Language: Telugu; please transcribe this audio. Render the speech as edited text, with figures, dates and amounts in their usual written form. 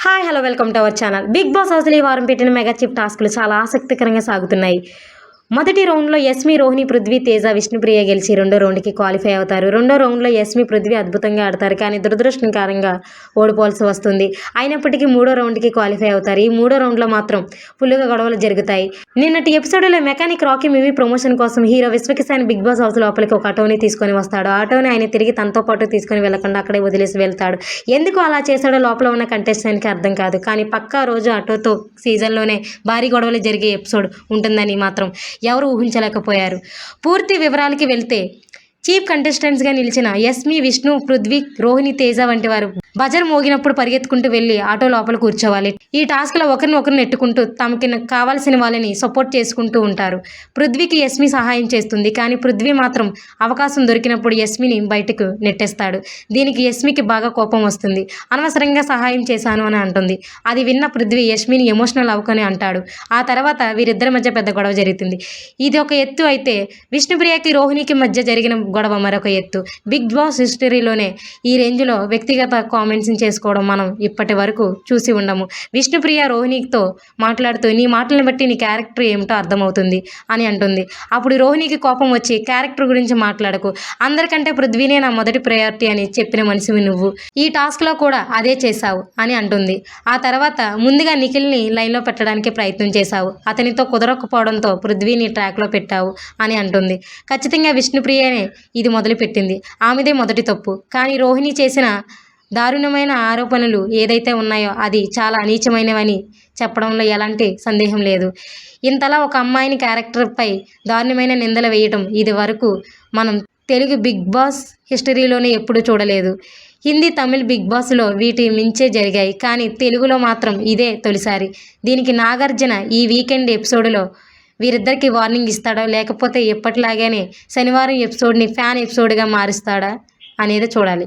Hi hello welcome to our channel. Bigg Boss హౌస్లో ఈ వారం పెట్టిన మెగా చిప్ టాస్కులు చాలా ఆసక్తికరంగా సాగుతున్నాయి. మొదటి రౌండ్లో యస్మి, రోహిణి, పృథ్వీ, తేజ, విష్ణుప్రియ గెలిచి రెండో రౌండ్కి క్వాలిఫై అవుతారు. రెండో రౌండ్లో యస్మి, పృథ్వీ అద్భుతంగా ఆడతారు, కానీ దురదృష్టకరంగా ఓడిపోవాల్సి వస్తుంది. అయినప్పటికీ మూడో రౌండ్కి క్వాలిఫై అవుతారు. ఈ మూడో రౌండ్లో మాత్రం ఫుల్గా గొడవలు జరుగుతాయి. నిన్నటి ఎపిసోడ్లో మెకానిక్ రాకీ మూవీ ప్రమోషన్ కోసం హీరో విశ్వకిసేన్ బిగ్ బాస్ హౌస్ లోపలికి ఒక ఆటోని తీసుకొని వస్తాడు. ఆటోని ఆయన తిరిగి తనతో పాటు తీసుకొని వెళ్లకుండా అక్కడే వదిలేసి వెళ్తాడు. ఎందుకు అలా చేశాడో లోపల ఉన్న కంటెస్టెంట్కి అర్థం కాదు. కానీ పక్కా రోజు ఆటోతో సీజన్లోనే భారీ గొడవలు జరిగే ఎపిసోడ్ ఉంటుందని మాత్రం ఎవరు ఊహించలేకపోయారు. పూర్తి వివరాలకి వెళ్తే చీఫ్ కంటెస్టెంట్స్గా నిలిచిన యస్మి, విష్ణు, పృథ్వీ, రోహిణి, తేజ వంటి వారు బజర్ మోగినప్పుడు పరిగెత్తుకుంటూ వెళ్ళి ఆటో లోపల కూర్చోవాలి. ఈ టాస్క్లో ఒకరిని ఒకరు నెట్టుకుంటూ తమకి కావాల్సిన వాళ్ళని సపోర్ట్ చేసుకుంటూ ఉంటారు. పృథ్వీకి యస్మి సహాయం చేస్తుంది, కానీ పృథ్వీ మాత్రం అవకాశం దొరికినప్పుడు యస్మిని బయటకు నెట్టేస్తాడు. దీనికి యస్మికి బాగా కోపం వస్తుంది. అనవసరంగా సహాయం చేశాను అని అంటుంది. అది విన్న పృథ్వీ యస్మిని ఎమోషనల్ అవ్వకని అంటాడు. ఆ తర్వాత వీరిద్దరి మధ్య పెద్ద గొడవ జరుగుతుంది. ఇది ఒక ఎత్తు అయితే విష్ణుప్రియకి, రోహిణికి మధ్య జరిగిన గొడవ మరొక ఎత్తు. బిగ్ బాస్ హిస్టరీలోనే ఈ రేంజ్లో వ్యక్తిగత కామెంట్స్ని చేసుకోవడం మనం ఇప్పటి వరకు చూసి ఉండము. విష్ణుప్రియ రోహిణితో మాట్లాడుతూ నీ మాటలను బట్టి నీ క్యారెక్టర్ ఏమిటో అర్థమవుతుంది అని అంటుంది. అప్పుడు రోహిణికి కోపం వచ్చి క్యారెక్టర్ గురించి మాట్లాడకు, అందరికంటే పృథ్వీనే నా మొదటి ప్రయారిటీ అని చెప్పిన మనిషివి నువ్వు. ఈ టాస్క్లో కూడా అదే చేశావు అని అంటుంది. ఆ తర్వాత ముందుగా నిఖిల్ని లైన్లో పెట్టడానికి ప్రయత్నం చేశావు, అతనితో కుదరకపోవడంతో పృథ్వీని ట్రాక్లో పెట్టావు అని అంటుంది. ఖచ్చితంగా విష్ణుప్రియనే ఇది మొదలుపెట్టింది. ఆమెదే మొదటి తప్పు. కానీ రోహిణి చేసిన దారుణమైన ఆరోపణలు ఏదైతే ఉన్నాయో అది చాలా నీచమైనవని చెప్పడంలో ఎలాంటి సందేహం లేదు. ఇంతలా ఒక అమ్మాయిని క్యారెక్టర్పై దారుణమైన నిందలు వేయటం ఇది వరకు మనం తెలుగు బిగ్ బాస్ హిస్టరీలోనే ఎప్పుడూ చూడలేదు. హిందీ, తమిళ్ బిగ్ బాస్లో వీటి మించే జరిగాయి, కానీ తెలుగులో మాత్రం ఇదే తొలిసారి. దీనికి నాగార్జున ఈ వీకెండ్ ఎపిసోడ్లో వీరిద్దరికి వార్నింగ్ ఇస్తాడా, లేకపోతే ఎప్పటిలాగానే శనివారం ఎపిసోడ్ని ఫ్యాన్ ఎపిసోడ్గా మారుస్తాడా అనేది చూడాలి.